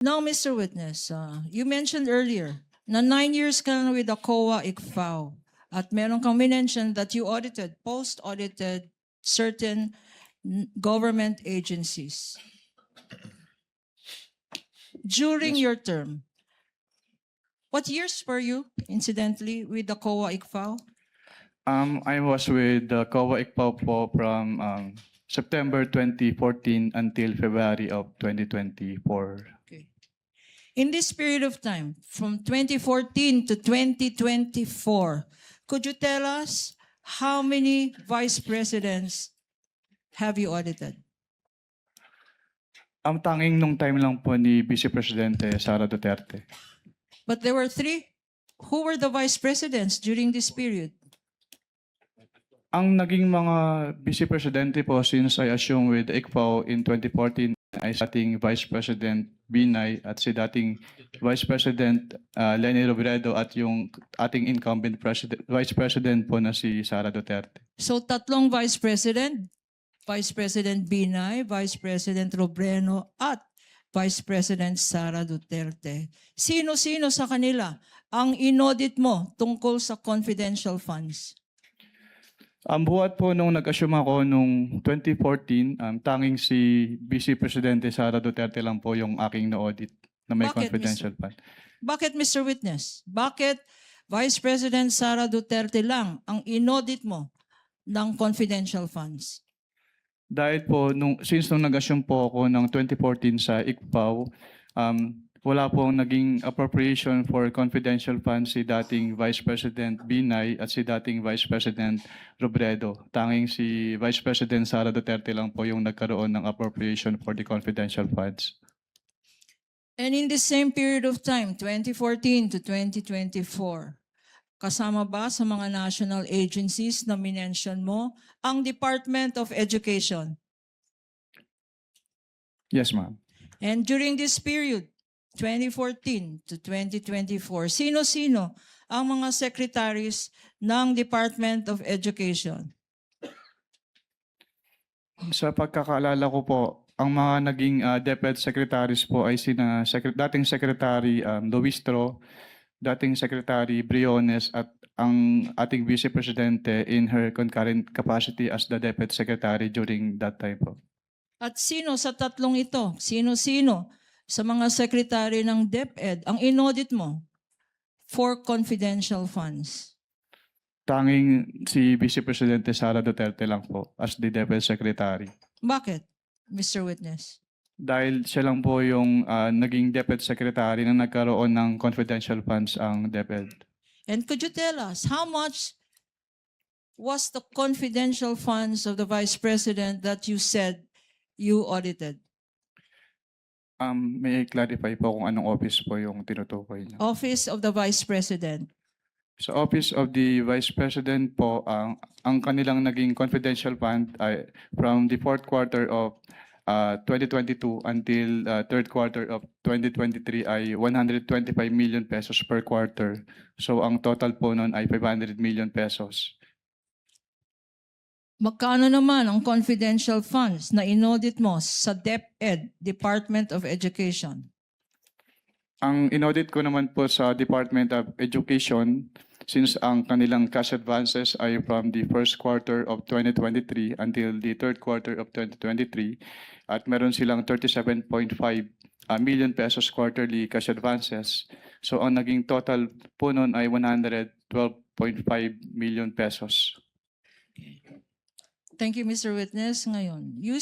Now, Mr. Witness, you mentioned earlier na 9 years ka na with the COA ICFAO at meron kang mention that you audited, post-audited certain government agencies. During your term, what years were you, incidentally, with the COA ICFAO? I was with the COA ICPAO po from September 2014 until February of 2024. Okay. In this period of time, from 2014 to 2024, could you tell us how many vice presidents have you audited? Ang tanging nung time lang po ni Vice Presidente Sara Duterte. But there were 3. Who were the vice presidents during this period? Ang naging mga Vice Presidente po since I assumed with ICPAO in 2014 ay sa ating Vice President Binay at si dating Vice President Leni Robredo at yung ating incumbent Vice President po na si Sara Duterte. So 3 vice president, Vice President Binay, Vice President Robredo, at Vice President Sara Duterte. Sino-sino sa kanila ang inaudit mo tungkol sa confidential funds? Ang buhat po nung nag-assume ako nung 2014, tanging si Vice Presidente Sara Duterte lang po yung aking na-audit na may Bakit, confidential fund. Bakit, Mr. Witness? Bakit Vice President Sara Duterte lang ang inaudit mo ng confidential funds? Dahil po, since nung nag-assume po ako ng 2014 sa ICPAO, wala pong naging appropriation for confidential funds si dating Vice President Binay at si dating Vice President Robredo. Tanging si Vice President Sara Duterte lang po yung nagkaroon ng appropriation for the confidential funds. And in the same period of time, 2014 to 2024, kasama ba sa mga national agencies na minention mo ang Department of Education? Yes, ma'am. And during this period, 2014 to 2024, sino-sino ang mga secretaries ng Department of Education? Sa pagkakaalala ko po, ang mga naging DepEd secretaries po ay sina dating Secretary Luistro, dating Secretary Briones at ang ating Vice Presidente in her concurrent capacity as the DepEd Secretary during that time po. At sino sa tatlong ito, sino-sino sa mga secretary ng DepEd ang inaudit mo for confidential funds? Tanging si Vice Presidente Sara Duterte lang po as the DepEd Secretary. Bakit, Mr. Witness? Dahil siya lang po yung naging DepEd Secretary na nagkaroon ng confidential funds ang DepEd. And could you tell us how much was the confidential funds of the Vice President that you said you audited? May I-clarify po kung anong office po yung tinutukoy niyo. Office of the Vice President. Sa Office of the Vice President po, ang kanilang naging confidential fund ay from the fourth quarter of 2022 until third quarter of 2023 ay 125 million pesos per quarter. So ang total po nun ay 500 million pesos. Magkano naman ang confidential funds na inaudit mo sa DepEd, Department of Education? Ang inaudit ko naman po sa Department of Education, since ang kanilang cash advances ay from the first quarter of 2023 until the third quarter of 2023, at meron silang 37.5 million pesos quarterly cash advances. So ang naging total po nun ay 112.5 million pesos. Thank you, Mr. Witness. Ngayon, you